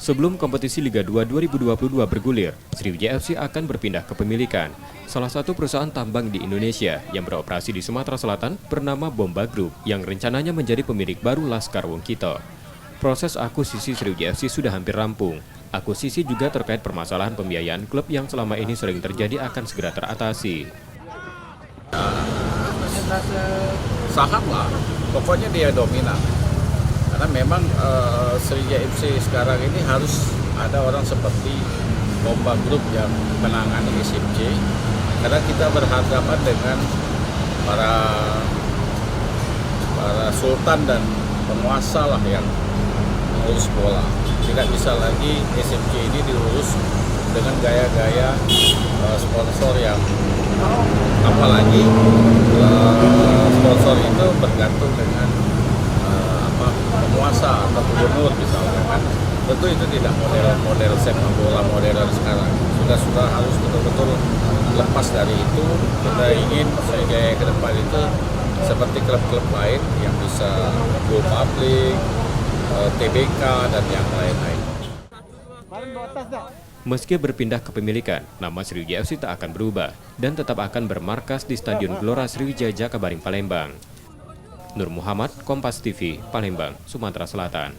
Sebelum kompetisi Liga 2 2022 bergulir, Sriwijaya FC akan berpindah kepemilikan. Salah satu perusahaan tambang di Indonesia yang beroperasi di Sumatera Selatan bernama Bomba Group yang rencananya menjadi pemilik baru Laskar Wong Kito. Proses akuisisi Sriwijaya FC sudah hampir rampung. Akuisisi juga terkait permasalahan pembiayaan klub yang selama ini sering terjadi akan segera teratasi. Saham lah, pokoknya dia dominan. Karena memang Sriwijaya FC sekarang ini harus ada orang seperti Bomba Group yang menangani SMC. Karena kita berhadapan dengan para sultan dan penguasa lah yang mengurus bola. Tidak bisa lagi SMC ini diurus dengan gaya-gaya sponsor yang apalagi sponsor itu bergantung dengan penguasa atau gubernur misalnya kan. Tentu itu tidak model sepak bola modern sekarang. Sudah harus betul-betul lepas dari itu. Kita ingin Sriwijaya ke depan itu seperti klub-klub lain yang bisa go public, TBK dan yang lain-lain. Meski berpindah kepemilikan, nama Sriwijaya FC tak akan berubah dan tetap akan bermarkas di Stadion Gelora Sriwijaya Jakabaring Palembang. Nur Muhammad, Kompas TV, Palembang, Sumatera Selatan.